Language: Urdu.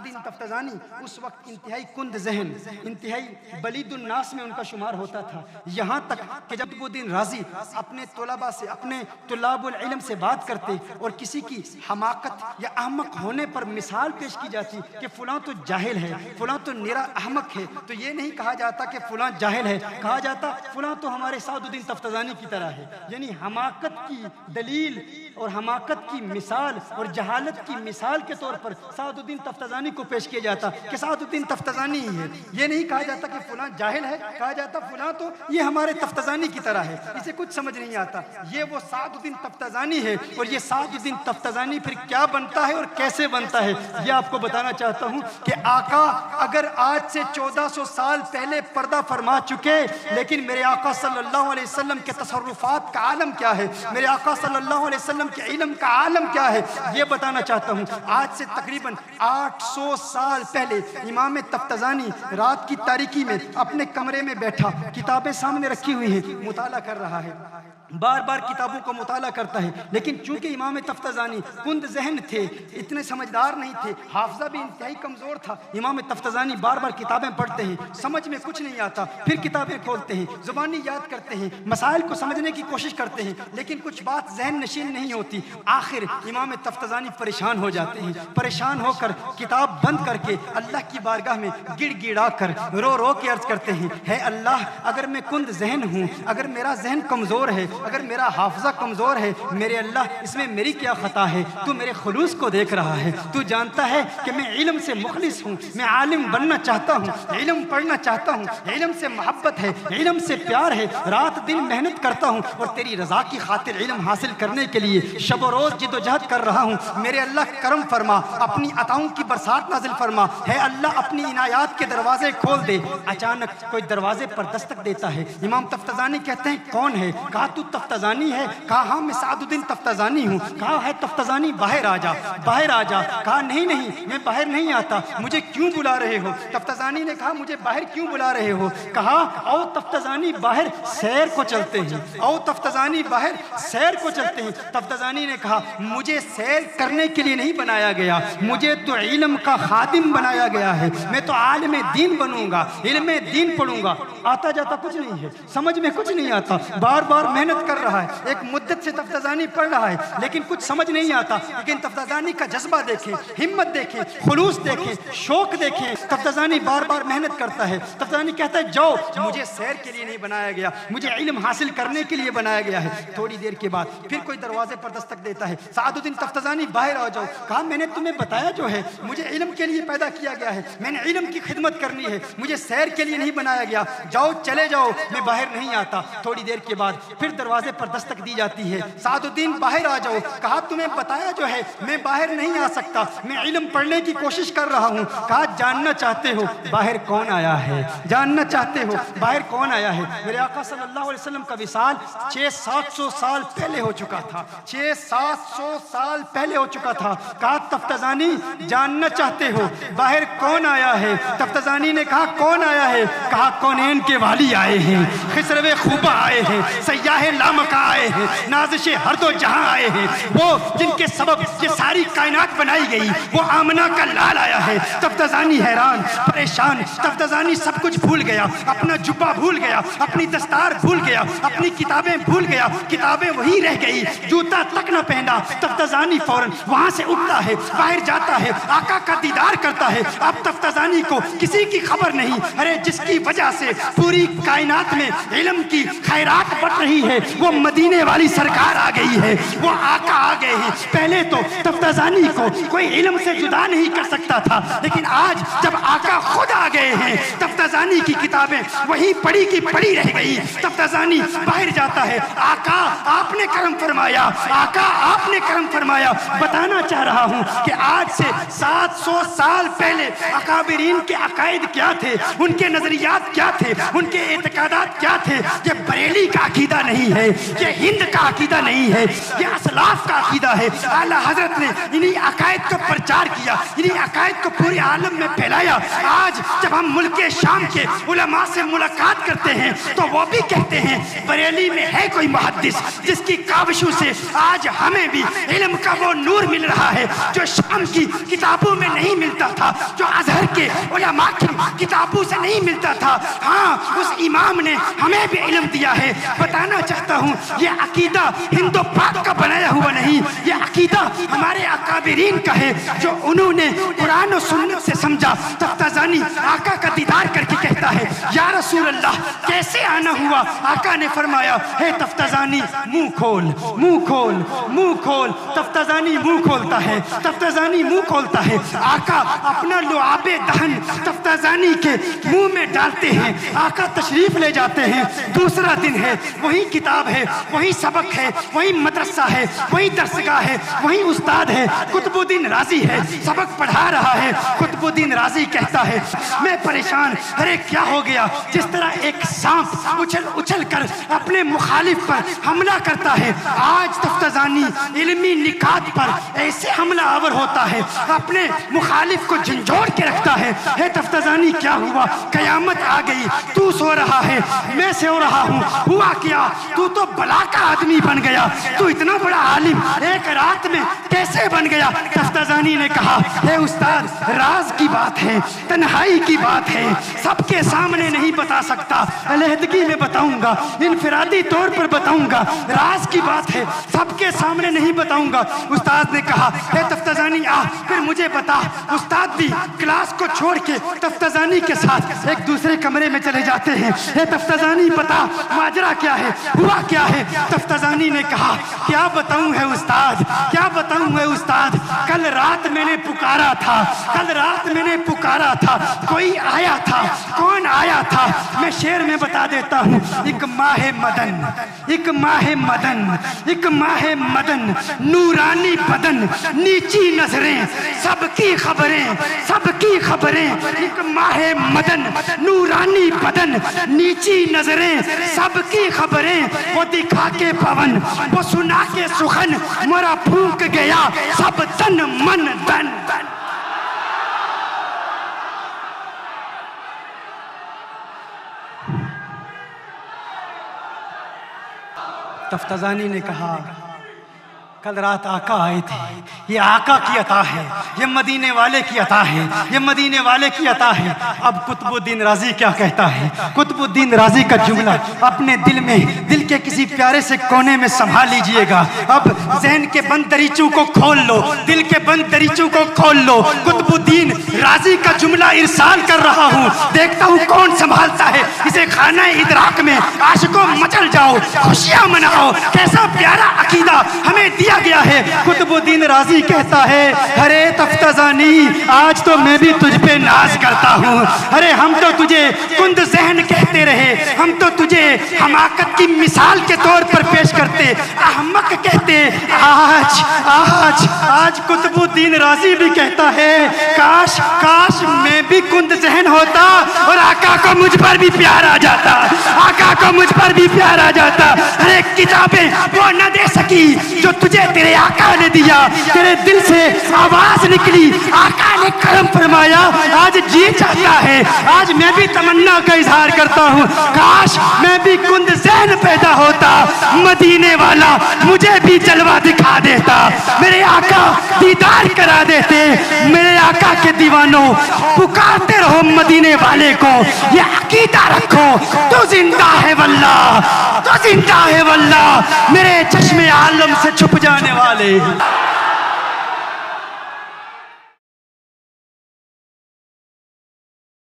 الدین تفتزانی اس وقت انتہائی کند ذہن، انتہائی بلید الناس میں ان کا شمار ہوتا تھا، یہاں تک کہ جب وہ دن راضی اپنے طلباء سے، اپنے طلاب العلم سے بات کرتے اور کسی کی حماقت یا احمق ہونے پر مثال پیش کی جاتی کہ فلاں تو جاہل ہے، فلاں تو نرا احمق ہے، تو یہ نہیں کہا جاتا کہ فلاں جاہل ہے، کہا جاتا فلاں تو ہمارے سعد الدین تفتزانی کی طرح ہے. یعنی حماقت کی دلیل اور حماقت کی مثال اور جہالت کی مثال کے طور پر سعد الدین تفتزانی کو پیش کیا جاتا کہ سعد الدین تفتزانی ہی ہے. یہ نہیں کہا جاتا کہ فلاں جاہل ہے، کہا جاتا فلاں تو یہ ہمارے تفتزانی کی طرح ہے، اسے کچھ سمجھ نہیں آتا. یہ وہ سعد الدین تفتزانی ہے، اور یہ سعد الدین تفتزانی پھر کیا بنتا ہے اور کیسے بنتا ہے یہ آپ کو بتانا چاہتا ہوں کہ آقا اگر آج سے 1400 سال پہلے پردہ فرما چکے، لیکن میرے آقا صلی اللہ علیہ وسلم کے تصرفات کا عالم کیا ہے، میرے آقا صلی اللہ علیہ وسلم کے علم کا عالم کیا ہے یہ بتانا چاہتا ہوں. آج سے تقریباً 800 سال پہلے امام تفتزانی رات کی تاریکی میں اپنے کمرے میں بیٹھا، کتابیں سامنے رکھی ہوئی ہیں، مطالعہ کر رہا ہے، بار بار کتابوں کو مطالعہ کرتا ہے. لیکن چونکہ امام تفتزانی کند ذہن تھے، اتنے سمجھدار نہیں تھے، حافظہ بھی انتہائی کمزور تھا، امام تفتزانی بار بار کتابیں پڑھتے ہیں، سمجھ میں کچھ نہیں آتا، پھر کتابیں کھولتے ہیں، زبانی یاد کرتے ہیں، مسائل کو سمجھنے کی کوشش کرتے ہیں، لیکن کچھ بات ذہن نشین نہیں ہوتی. آخر امام تفتزانی پریشان ہو جاتے ہیں، پریشان ہو کر کتاب بند کر کے اللہ کی بارگاہ میں گڑ گڑا کر رو رو کے عرض کرتے ہیں، ہے اللہ اگر میں کند ذہن ہوں، اگر میرا ذہن کمزور ہے، اگر میرا حافظہ کمزور ہے، میرے اللہ اس میں میری کیا خطا ہے؟ تو میرے خلوص کو دیکھ رہا ہے، تو جانتا ہے کہ میں علم سے مخلص ہوں، میں عالم بننا چاہتا ہوں، علم پڑھنا چاہتا ہوں، علم سے محبت ہے، علم سے پیار ہے، رات دن محنت کرتا ہوں اور تیری رضا کی خاطر علم حاصل کرنے کے لیے شب و روز جد و جہد کر رہا ہوں. میرے اللہ کرم فرما، اپنی عطاؤں کی برسات نازل فرما، ہے اللہ اپنی عنایات کے دروازے کھول دے. اچانک کوئی دروازے پر دستک دیتا ہے. امام تفتزانی کہتے ہیں کون ہے؟ کہا تو تفتزانی ہے؟ کہا ہاں میں سعد الدین تفتزانی ہوں. کہا ہے تفتزانی باہر آ جا، باہر آ جا. کہا نہیں نہیں میں باہر نہیں آتا، مجھے کیوں بلا رہے ہو؟ تفتزانی نے کہا مجھے باہر کیوں بلا رہے ہو؟ کہا او تفتزانی باہر سیر کو چلتے ہیں، او تفتزانی باہر سیر کو چلتے ہیں. تفتزانی نے کہا مجھے سیر کرنے کے لیے نہیں بنایا گیا، مجھے تو علم کا خادم بنایا گیا ہے، میں تو عالم دین بنوں گا، علم دین پڑھوں گا. آتا جاتا کچھ نہیں ہے، سمجھ میں کچھ نہیں آتا، بار بار محنت کر رہا ہے، ایک مدت سے تفتزانی پڑھ رہا ہے لیکن کچھ سمجھ نہیں آتا. لیکن تفتزانی کا جذبہ دیکھیں، ہمت دیکھیں، خلوص دیکھیں، شوق دیکھیں. تفتزانی بار بار محنت کرتا ہے. تفتزانی کہتا ہے جاؤ، مجھے سیر کے لیے نہیں بنایا گیا، مجھے علم حاصل کرنے کے لیے بنایا گیا ہے. تھوڑی دیر کے بعد پھر کوئی دروازے پر دستک دیتا ہے. سعد الدین تفتزانی باہر آ جاؤ. کہا میں نے تمہیں بتایا جو ہے، مجھے علم کے لیے پیدا کیا گیا ہے، میں نے علم کی خدمت کرنی ہے، مجھے سیر کے لیے نہیں بنایا گیا. جاؤ چلے جاؤ، میں باہر نہیں آتا. تھوڑی دیر کے بعد پھر دروازے پر دستک دی جاتی ہے. سعد الدین باہر آ جاؤ. کہا تمہیں بتایا جو ہے میں باہر نہیں آ سکتا، میں علم پڑھنے کی کوشش کر رہا ہوں. کہا جاننا چاہتے ہو باہر کون آیا ہے؟ جاننا چاہتے ہو باہر کون آیا ہے؟ میرے آقا صلی اللہ علیہ وسلم کا وصال 600-700 سال پہلے ہو چکا تھا، 600-700 سال پہلے ہو چکا تھا. کہا تفتزانی جاننا چاہتے ہو باہر کون آیا ہے؟ تفتزانی نے کہا کون آیا ہے؟ کہا کونین کے والی آئے ہیں، خسرو خوبہ آئے ہیں، سیاہ لامکہ آئے ہیں، نازش ہر دو جہاں آئے ہیں، وہ جن کے سبب یہ ساری کائنات بنائی گئی، وہ آمنہ کا لال آیا ہے. تفتزانی حیران پریشان، تفتزانی سب کچھ بھول گیا، اپنا جبہ بھول گیا، اپنی دستار بھول گیا، اپنی کتابیں بھول گیا، کتابیں وہیں رہ گئی، جوتا تک نہ پہنا. تفتزانی فوراً وہاں سے اٹھتا ہے، باہر جاتا ہے، آقا کا دیدار کرتا ہے. اب تفتزانی کو کسی کی خبر نہیں. ارے جس کی وجہ سے پوری کائنات میں علم کی خیرات بڑھ رہی ہے، وہ مدینے والی سرکار آ گئی ہے، وہ آقا آ گئے ہیں. پہلے تو تفتزانی کو کوئی علم سے جدا نہیں کر سکتا تھا، لیکن آج جب آقا خود آ گئے ہیں، تفتزانی کی کتابیں وہی پڑھی کی پڑھی رہ گئی. تفتزانی باہر جاتا ہے. آقا آپ نے کرم فرمایا، آقا آپ نے کرم فرمایا. بتانا چاہ رہا ہوں کہ آج سے 700 سال پہلے اکابرین کے عقائد کیا تھے، ان کے نظریات کیا تھے، ان کے اعتقادات کیا تھے. یہ بریلی کا عقیدہ نہیں ہے، یہ ہند کا عقیدہ نہیں ہے، یہ اسلاف کا عقیدہ ہے. اعلیٰ حضرت نے انہی عقائد کو پرچار کیا، انہی عقائد کو پورے عالم میں پھیلایا. آج جب ہم ملک شام کے علماء سے ملاقات کرتے ہیں تو وہ بھی کہتے ہیں بریلی میں ہے کوئی محدث جس کی کاوشوں سے آج ہمیں بھی علم کا وہ نور مل رہا ہے جو شام کی کتابوں میں نہیں ملتا تھا، جو ازہر کے علماء کی کتابوں سے نہیں ملتا تھا۔ ہاں، اس امام نے ہمیں بھی علم دیا ہے۔ بتانا چاہتا ہوں یہ عقیدہ ہند و پاک کا بنایا ہوا نہیں، یہ عقیدہ ہمارے اکابرین کا ہے جو انہوں نے قرآن و سنت سے سمجھا۔ تفتازانی آقا کا دیدار کر کے کہتا ہے یا رسول اللہ کیسے آنا ہوا؟ آقا نے فرمایا ہے تفتازانی منہ کھول، منہ کھول، منہ کھول۔ تفتازانی منہ کھولتا ہے، تفتازانی منہ کھولتا ہے۔ آقا اپنا لعاب دہن تفتازانی کے منہ میں ڈالتے ہیں، آقا تشریف لے جاتے ہیں۔ دوسرا دن ہے، وہی کتاب ہے، وہی سبق ہے، وہی مدرسہ ہے، وہی درسگاہ ہے، وہی استاد ہے، قطب الدین رازی ہے، سبق پڑھا رہا ہے۔ قطب الدین رازی کہتا ہے میں پریشان، ارے کیا ہو گیا؟ جس طرح ایک سانپ اچھل اچھل کر اپنے مخالف پر حملہ کرتا ہے، آج تفتازانی علمی نکات پر ایسے حملہ آور ہوتا ہے، اپنے مخالف کو جھنجھوڑ کے رکھتا ہے۔ ہے تفتازانی کیا ہوا؟ قیامت آ گئی، تو سو رہا ہے، میں سو رہا ہوں، ہوا کیا؟ تو بلا کا آدمی بن گیا، تو اتنا بڑا عالم ایک رات میں کیسے بن گیا؟ تفتازانی نے کہا اے استاد راز کی بات ہے، تنہائی کی بات ہے، سب کے سامنے نہیں بتا سکتا، علیحدگی میں بتاؤں گا، انفرادی طور پر بتاؤں گا، راز کی بات ہے، سب کے سامنے نہیں بتاؤں گا۔ استاد نے کہا اے تفتازانی آ پھر مجھے بتا۔ استاد بھی کلاس کو چھوڑ کے تفتازانی کے ساتھ ایک دوسرے کمرے میں چلے جاتے ہیں۔ اے تفتازانی بتا ماجرا کیا ہے، ہوا کیا ہے؟ تفتازانی نے کہا کیا بتاؤں ہے استاد، کیا بتاؤں ہے استاد، کل رات میں نے پکارا تھا، کل رات میں نے پکارا تھا، کوئی آیا تھا، کون آیا تھا؟ میں شعر میں بتا دیتا ہوں، ایک ماہ مدن، ایک ماہ مدن، ایک ماہ مدن، نورانی بدن، نیچی نظریں، سب کی خبریں، سب کی خبریں، ایک ماہ مدن، نورانی بدن، نیچی نظریں، سب کی خبریں، وہ دکھا کے پون، وہ سنا کے سخن، مرا پھونک گیا سب تن من دن۔ تفتازانی نے کہا کل رات آقا آئے تھے، یہ آقا کی عطا ہے، یہ مدینے والے کی عطا ہے، یہ مدینے والے کی عطا ہے۔ اب قطب الدین رازی کیا کہتا ہے؟ قطب الدین رازی کا جملہ اپنے دل میں، دل کے کسی پیارے سے کونے میں سنبھال لیجئے گا۔ اب ذہن کے بند دریچوں کو کھول لو، دل کے بند دریچوں کو کھول لو۔ قطب الدین رازی کا جملہ ارسال کر رہا ہوں، دیکھتا ہوں کون سنبھالتا ہے اسے۔ خانہ ادراک میں عاشقوں مچل جاؤ، خوشیاں مناؤ، کیسا پیارا عقیدہ ہمیں دیا گیا ہے۔ قطب الدین رازی کہتا ہے ارے تفتازانی آج تو میں بھی تجھ پہ ناز کرتا ہوں، ارے ہم تو تجھے کند ذہن کہتے رہے، ہم تو تجھے حماقت کی مثال کے طور پر پیش کرتے، احمق کہتے، آج آج آج قطب الدین رازی بھی کہتا ہے کاش کاش میں بھی کند ذہن ہوتا اور آقا کو مجھ پر بھی پیار آ جاتا، آقا کو مجھ پر بھی پیار آ جاتا۔ ارے کتابیں وہ نہ دے سکی جو تجھے تیرے آقا نے دیا، تیرے دل سے آواز نکلی، آقا نے کرم فرمایا، آج جی چاہتا ہے، آج میں بھی تمنا کا اظہار کرتا ہوں کاش میں بھی کند ذہن پیدا ہوتا، مدینے والا مجھے بھی جلوہ دکھا دیتا، میرے آقا دیدار کرا دیتے۔ میرے آقا کے دیوانوں پکارتے رہو مدینے والے کو، یہ عقیدہ رکھو تو زندہ ہے واللہ، تو زندہ ہے واللہ، میرے چشم عالم سے چھپ جانے والے۔